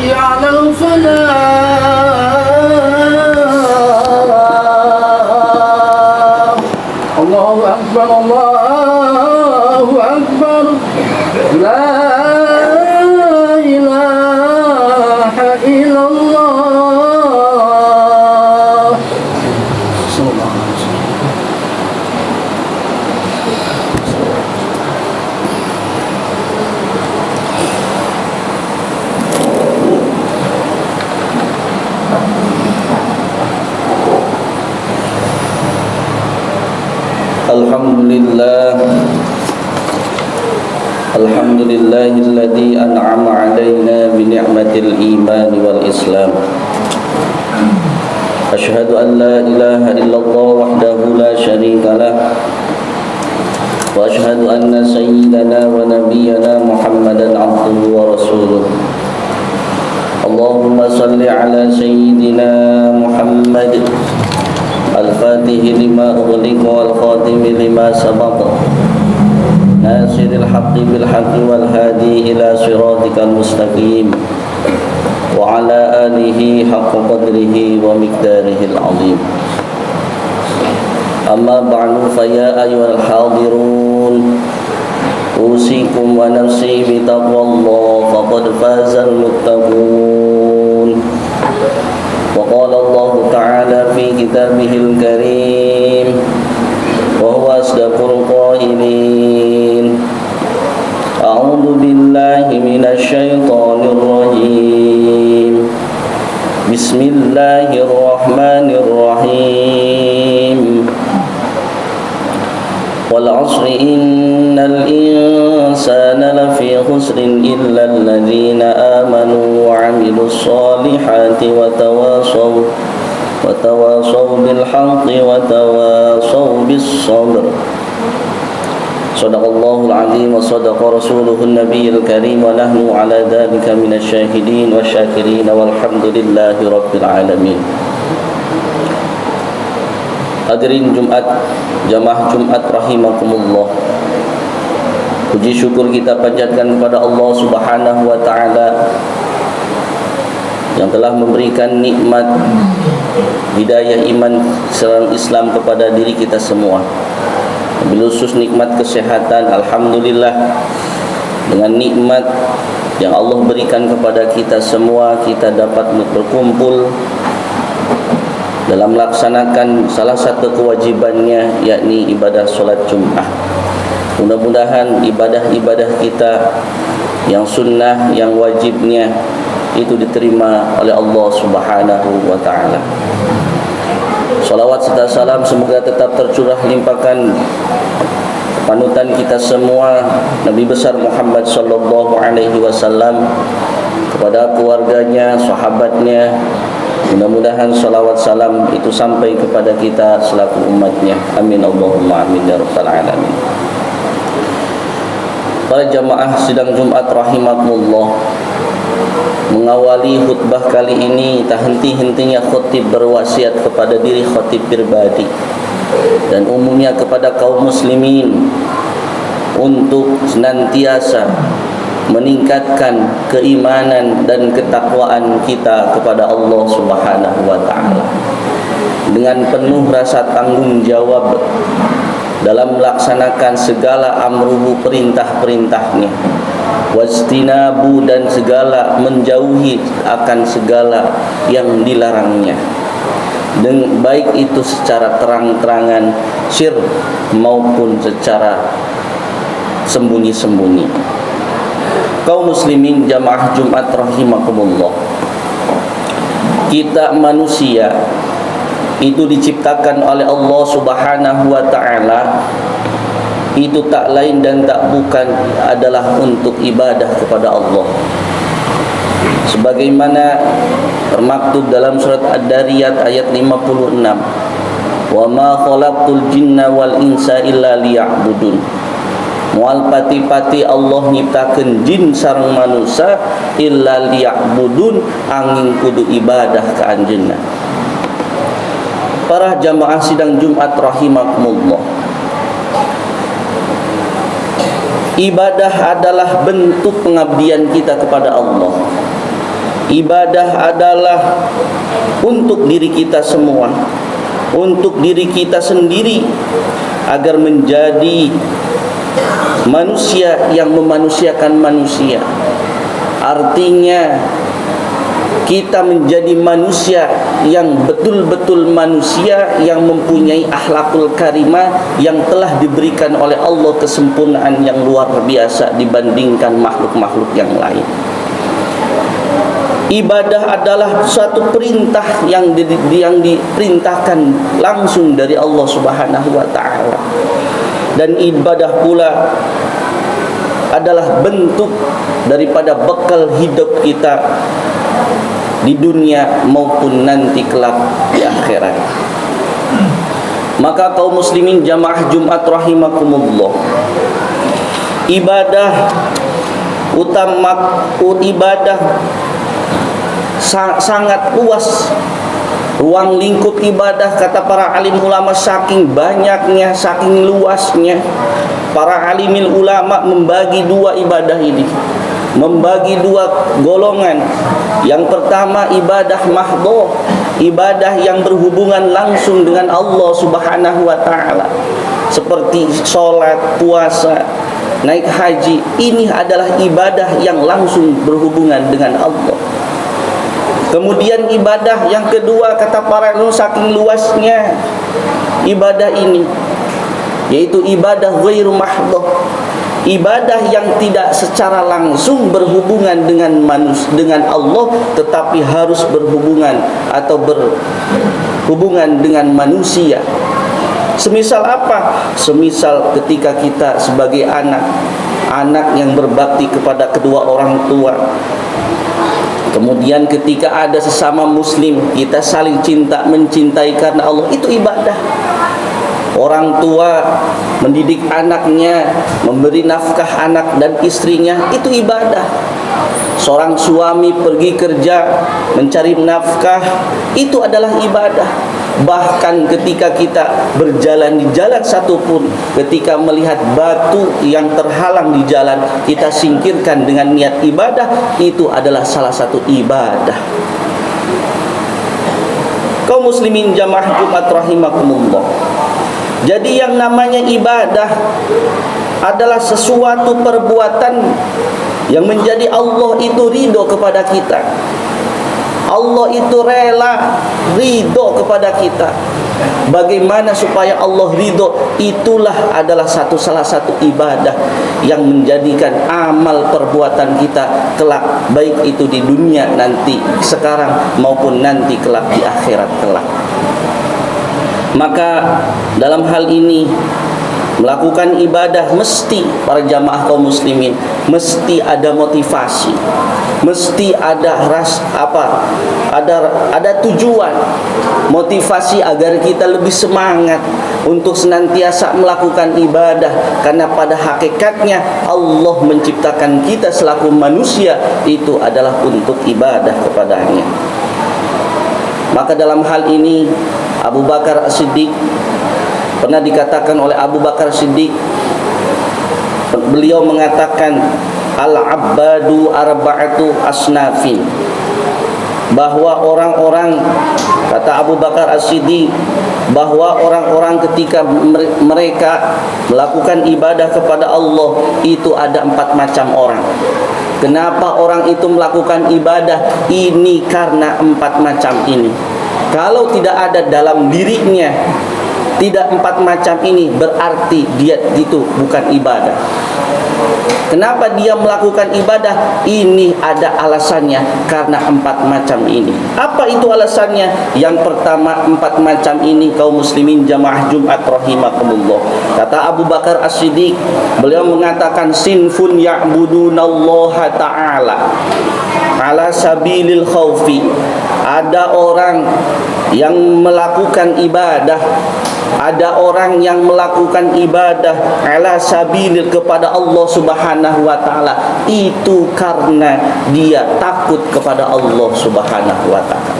حي على الفلاح الله أكبر الله أكبر لا إله إلا الله صلى الله عليه وسلم. الحمد لله الذي أنعم علينا بنعمة الإيمان والإسلام. أشهد أن لا إله إلا الله وحده لا شريك له، وأشهد أن سيدنا ونبينا محمدا عبده ورسوله. اللهم صل على سيدنا محمد الفاتح لما أغلق والخاتم لما سبق ناصر الحق بالحق والهادي إلى صراطك المستقيم وعلى آله حق قدره ومقداره العظيم. أما بعد فيا أيها الحاضرون أوصيكم ونفسي بتقوى الله فقد فاز المتقون. وقال الله تعالى في كتابه الكريم وهو أصدق القائلين: أعوذ بالله من الشيطان الرجيم بسم الله الرحمن الرحيم والعصر إن الإنسان لفي خسر إلا الذين آمنوا وعملوا الصالحات وتواصوا بالحق وتواصوا بالصبر. صدق الله العظيم وصدق رسوله النبي الكريم ونحن على ذلك من الشاهدين والشاكرين والحمد لله رب العالمين. Hadirin Jumat, jamaah Jumat rahimakumullah. Puji syukur kita panjatkan kepada Allah Subhanahu wa taala yang telah memberikan nikmat hidayah iman serta Islam kepada diri kita semua. Bil khusus nikmat kesehatan, alhamdulillah. Dengan nikmat yang Allah berikan kepada kita semua, kita dapat berkumpul dalam melaksanakan salah satu kewajibannya, yakni ibadah solat Jum'ah. Mudah-mudahan ibadah-ibadah kita yang sunnah, yang wajibnya itu diterima oleh Allah Subhanahu wa ta'ala. Salawat serta salam semoga tetap tercurah limpahkan panutan kita semua Nabi besar Muhammad sallallahu alaihi wasallam, kepada keluarganya, sahabatnya. Mudah-mudahan salawat salam itu sampai kepada kita selaku umatnya. Amin Allahumma amin ya rabbal alamin. Para jamaah sidang Jumat rahimakumullah, mengawali khutbah kali ini tak henti-hentinya khatib berwasiat kepada diri khatib pribadi dan umumnya kepada kaum muslimin untuk senantiasa meningkatkan keimanan dan ketakwaan kita kepada Allah Subhanahu wa taala dengan penuh rasa tanggung jawab dalam melaksanakan segala amruhu, perintah-perintahnya, wastinabu, dan segala menjauhi akan segala yang dilarangnya, dan baik itu secara terang-terangan sir maupun secara sembunyi-sembunyi. Kaum muslimin jamaah Jumat rahimakumullah, kita manusia itu diciptakan oleh Allah Subhanahu wa ta'ala itu tak lain dan tak bukan adalah untuk ibadah kepada Allah, sebagaimana termaktub dalam surat Ad-Dariyat ayat 56, wa ma khalaqtul jinna wal insa illa liya'budun. Mual pati-pati Allah nyiptakeun jin sareng manusia illa liya'budun, angin kudu ibadah ka anjeunna. Para jamaah sidang Jumat rahimakumullah, ibadah adalah bentuk pengabdian kita kepada Allah. Ibadah adalah untuk diri kita semua, untuk diri kita sendiri, agar menjadi manusia yang memanusiakan manusia. Artinya kita menjadi manusia yang betul-betul manusia, yang mempunyai akhlakul karimah, yang telah diberikan oleh Allah kesempurnaan yang luar biasa dibandingkan makhluk-makhluk yang lain. Ibadah adalah suatu perintah yang diperintahkan langsung dari Allah Subhanahu wa taala. Dan ibadah pula adalah bentuk daripada bekal hidup kita di dunia maupun nanti kelak di akhirat. Maka kaum muslimin jamaah Jumat rahimakumullah, ibadah sangat luas. Ruang lingkup ibadah, kata para alim ulama, saking banyaknya, saking luasnya. Para alimil ulama membagi dua ibadah ini, membagi dua golongan. Yang pertama ibadah mahdhah, ibadah yang berhubungan langsung dengan Allah Subhanahu wa taala, seperti sholat, puasa, naik haji. Ini adalah ibadah yang langsung berhubungan dengan Allah. Kemudian ibadah yang kedua, kata para ulama, saking luasnya ibadah ini, yaitu ibadah ghairu mahdhah, ibadah yang tidak secara langsung berhubungan dengan Allah, tetapi harus berhubungan atau berhubungan dengan manusia. Semisal apa? Semisal ketika kita sebagai anak yang berbakti kepada kedua orang tua. Kemudian ketika ada sesama muslim, kita saling cinta mencintai karena Allah, itu ibadah. Orang tua mendidik anaknya, memberi nafkah anak dan istrinya, itu ibadah. Seorang suami pergi kerja mencari nafkah, itu adalah ibadah. Bahkan ketika kita berjalan di jalan satu pun, ketika melihat batu yang terhalang di jalan, kita singkirkan dengan niat ibadah, itu adalah salah satu ibadah. Kaum muslimin jamaah Jumat rahimakumullah, jadi yang namanya ibadah adalah sesuatu perbuatan yang menjadi Allah itu ridho kepada kita. Allah itu rela ridho kepada kita. Bagaimana supaya Allah ridho? Itulah adalah salah satu ibadah yang menjadikan amal perbuatan kita kelak, baik itu di dunia nanti sekarang maupun nanti kelak di akhirat kelak. Maka dalam hal ini melakukan ibadah mesti para jamaah kaum muslimin mesti ada motivasi, mesti ada ada tujuan, motivasi agar kita lebih semangat untuk senantiasa melakukan ibadah, karena pada hakikatnya Allah menciptakan kita selaku manusia itu adalah untuk ibadah kepadanya. Maka dalam hal ini Abu Bakar As-Siddiq, pernah dikatakan oleh Abu Bakar Siddiq, beliau mengatakan al-abbadu arba'atu asnafin, bahwa orang-orang, kata Abu Bakar As-Siddiq, bahwa orang-orang ketika mereka melakukan ibadah kepada Allah itu ada 4 macam orang. Kenapa orang itu melakukan ibadah ini? Karena 4 macam ini. Kalau tidak ada dalam dirinya, tidak 4 macam ini, berarti dia itu bukan ibadah. Kenapa dia melakukan ibadah? Ini ada alasannya, karena 4 macam ini. Apa itu alasannya? Yang pertama, 4 macam ini kaum muslimin jamaah Jumat rahimakumullah. Kata Abu Bakar As-Siddiq, beliau mengatakan sinfun ya'budunallaha ta'ala ala sabilil khaufi. Ada orang yang melakukan ibadah, ada orang yang melakukan ibadah ala sabilil kepada Allah Subhanahu wa taala, itu karena dia takut kepada Allah Subhanahu wa taala.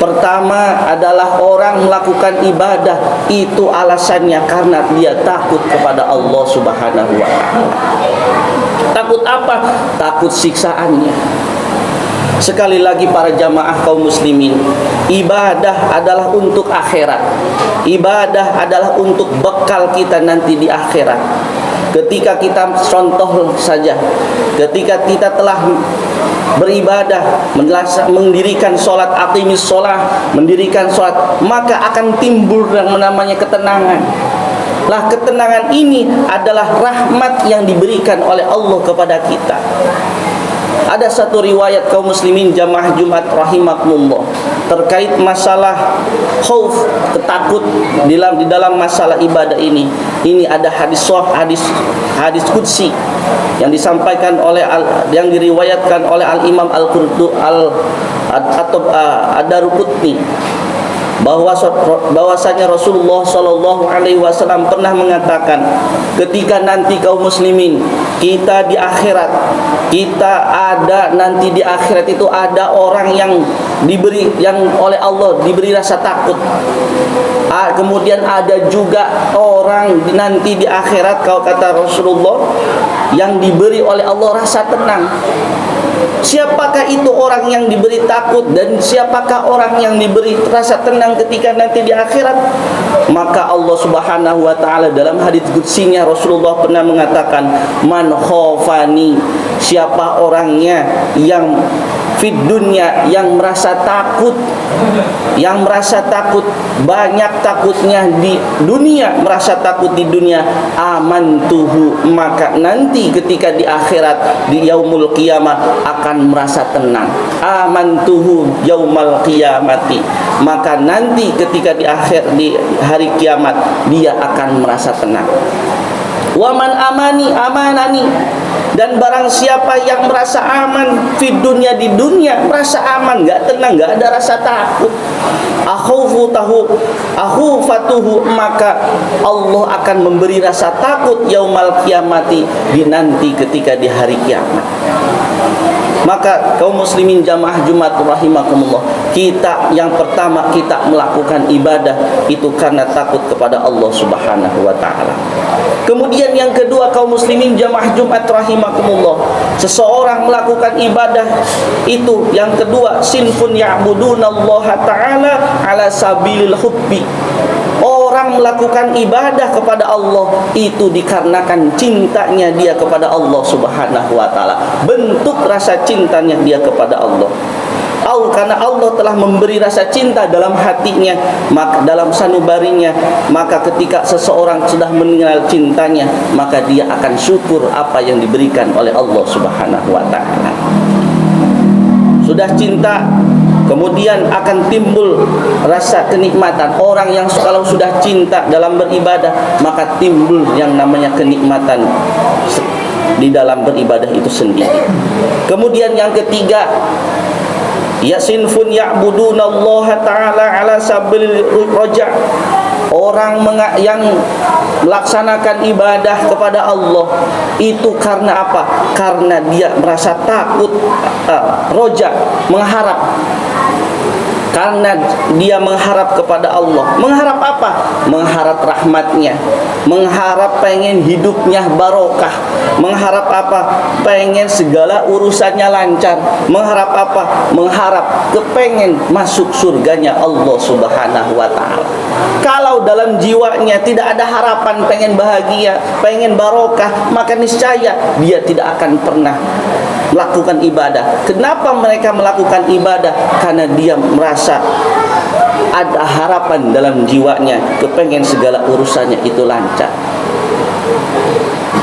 Pertama adalah orang melakukan ibadah itu alasannya karena dia takut kepada Allah Subhanahu wa taala. Takut apa? Takut siksaannya. Sekali lagi para jamaah kaum muslimin, ibadah adalah untuk akhirat. Ibadah adalah untuk bekal kita nanti di akhirat. Ketika kita contoh saja, ketika kita telah beribadah, mendirikan sholat, aqimis sholat, mendirikan sholat, maka akan timbul yang namanya ketenangan. Lah, ketenangan ini adalah rahmat yang diberikan oleh Allah kepada kita. Ada satu riwayat kaum muslimin jamaah Jumat rahimakumullah terkait masalah khauf, ketakut di dalam masalah ibadah ini. Ini ada hadis qudsi yang disampaikan oleh yang diriwayatkan oleh Al-Imam Al-Qurtubi Ad-Daruqutni, bahwasanya Rasulullah sallallahu alaihi wasallam pernah mengatakan, ketika nanti kaum muslimin kita di akhirat, kita ada nanti di akhirat itu ada orang yang oleh Allah diberi rasa takut. Kemudian ada juga orang nanti di akhirat, kalau kata Rasulullah, yang diberi oleh Allah rasa tenang. Siapakah itu orang yang diberi takut dan siapakah orang yang diberi rasa tenang ketika nanti di akhirat? Maka Allah Subhanahu wa taala dalam hadits qudsinya Rasulullah pernah mengatakan, man khafani, siapa orangnya yang fid dunya, yang merasa takut, banyak takutnya di dunia, merasa takut di dunia, amantuhu, maka nanti ketika di akhirat, di yaumul qiyamah akan merasa tenang. Amantuhu yaumal qiyamati, maka nanti ketika di hari kiamat dia akan merasa tenang. Waman amanani, dan barang siapa yang merasa aman di dunia, merasa aman, enggak tenang, enggak ada rasa takut, akhufatuhu, maka Allah akan memberi rasa takut yaumal qiyamati, di nanti ketika di hari kiamat. Maka kaum muslimin jamaah Jumat rahimakumullah, kita yang pertama kita melakukan ibadah itu karena takut kepada Allah Subhanahu wa taala. Kemudian yang kedua kaum muslimin jamaah Jumat rahimakumullah, seseorang melakukan ibadah itu yang kedua, sinfun ya'budunallaha ta'ala ala sabilil hubbi. Orang melakukan ibadah kepada Allah itu dikarenakan cintanya dia kepada Allah Subhanahu wa taala. Bentuk rasa cintanya dia kepada Allah. Karena Allah telah memberi rasa cinta dalam hatinya, maka dalam sanubarinya, maka ketika seseorang sudah mengenal cintanya, maka dia akan syukur apa yang diberikan oleh Allah Subhanahu wa taala. Sudah cinta, kemudian akan timbul rasa kenikmatan. Orang yang kalau sudah cinta dalam beribadah, maka timbul yang namanya kenikmatan di dalam beribadah itu sendiri. Kemudian yang ketiga, ya sinfun ya'budunallaha ta'ala ala sabil roja. Orang yang melaksanakan ibadah kepada Allah itu karena apa? Karena dia merasa takut, roja, mengharap. Karena dia mengharap kepada Allah. Mengharap apa? Mengharap rahmatnya, mengharap pengen hidupnya barokah, mengharap apa? Pengen segala urusannya lancar, mengharap apa? Mengharap kepengen masuk surganya Allah Subhanahu wa taala. Kalau dalam jiwanya tidak ada harapan pengen bahagia, pengen barokah, maka niscaya dia tidak akan pernah melakukan ibadah. Kenapa mereka melakukan ibadah? Karena dia merasa ada harapan dalam jiwanya, kepengen segala urusannya itu lancar.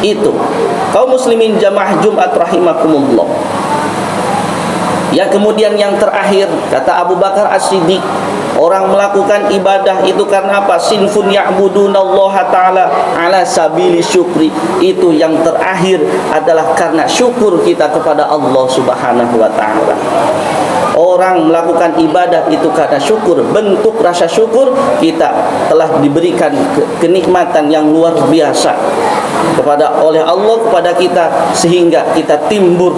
Itu kaum muslimin jamaah Jumat rahimakumullah. Yang kemudian yang terakhir, kata Abu Bakar As-Siddiq, orang melakukan ibadah itu karena apa? Sinfun ya'budunallaha ta'ala ala sabili syukri. Itu yang terakhir adalah karena syukur kita kepada Allah Subhanahu wa ta'ala. Orang melakukan ibadah itu karena syukur. Bentuk rasa syukur, kita telah diberikan kenikmatan yang luar biasa oleh Allah kepada kita, sehingga kita timbul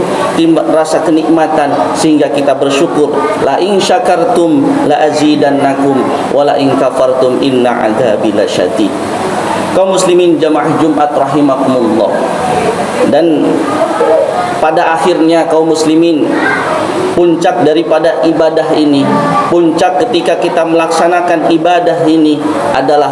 rasa kenikmatan, sehingga kita bersyukur. La in syakartum la azidannakum wa la in kafartum inna adzabi lasyadid. Kaum muslimin jamaah Jumat rahimakumullah. Dan pada akhirnya kaum muslimin, puncak daripada ibadah ini, puncak ketika kita melaksanakan ibadah ini adalah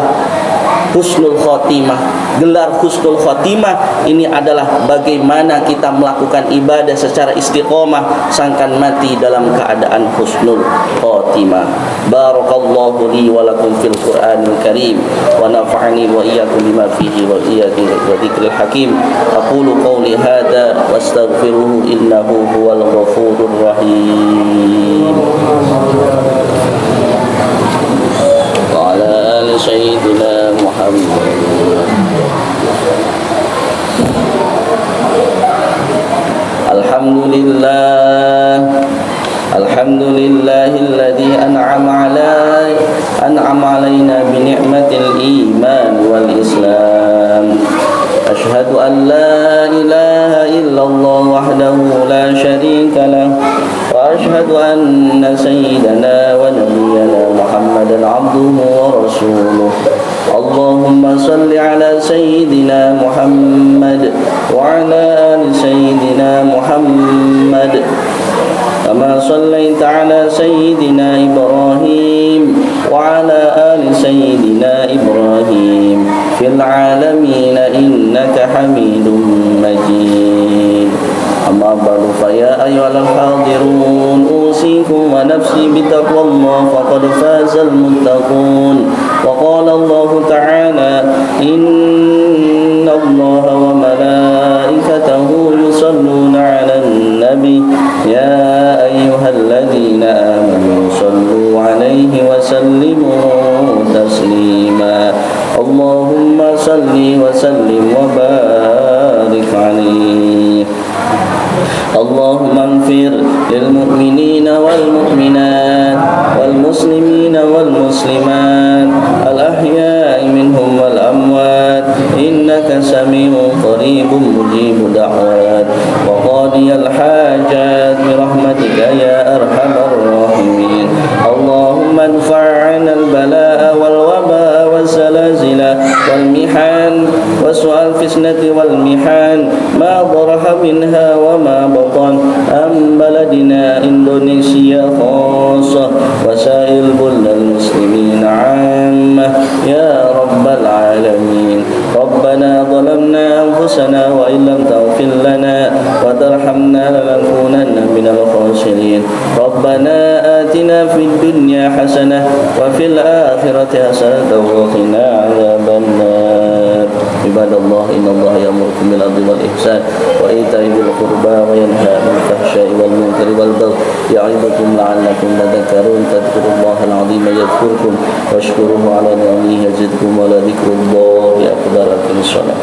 husnul khotimah. Gelar husnul khotimah ini adalah bagaimana kita melakukan ibadah secara istiqomah sangkan mati dalam keadaan husnul khotimah. Barakallahu li wa lakum fil Qur'anil Karim wa nafa'ani wa iyyakum bima fihi wa iyyakum wa dzikril hakim. Aqulu qawli hadza wastaghfiruhu innahu huwal ghafurur rahim. Wa ala ali sayyidina Muhammad. Alhamdulillahilladzi an'ama alaina bi ni'matil iman wal islam. Ashhadu an la ilaha illallah wahdahu la syarika lah wa ashhadu anna sayyidana wa nabiyyana Muhammadan abduhu wa rasuluh. Allahumma salli ala sayyidina Muhammad wa ala ali sayyidina Muhammad kama sallaita ala sayyidina Ibrahim wa ala ali sayyidina Ibrahim fil alamin innaka Hamidum Majid. Amma ba'du fa ya ayyuhal hadirun usikum wa nafsi bitaqwallah faqad fazal muttaqun. Wa qala Allah ta'ala inna Allaha wa malaikatahu yusalluna 'alan nabi ya ayyuhalladzina amanu sallu 'alaihi wa sallimu taslima. Allahumma salli wa sallim wa barik 'alaihi. اللهم اغفر للمؤمنين والمؤمنات والمسلمين والمسلمات الأحياء منهم والأموات إنك سميع قريب مجيب دعوات وقاضي الحاجات برحمتك يا أرحم الراحمين. اللهم ادفع عنا البلاء والوباء والزلازل والمحن وسوء الفتنة والمحن ما ظهر منها وما بطن عن بلدنا إندونيسيا خاصة وسائر بلاد المسلمين عامة يا رب العالمين. ربنا ظلمنا أنفسنا وإن لم تغفر لنا وترحمنا لنكونن من الخاسرين. ربنا آتنا في الدنيا حسنة وفي الآخرة حسنة وقنا عذاب النار. عباد الله إن الله يأمركم بالعدل والإحسان وإيتاء ذي القربى وينهى عن الفحشاء والمنكر والبغي يعظكم لعلكم تذكرون. فاذكروا الله العظيم يذكركم واشكروه على نعمه يزدكم ولذكر الله أكبر. في الصلاة.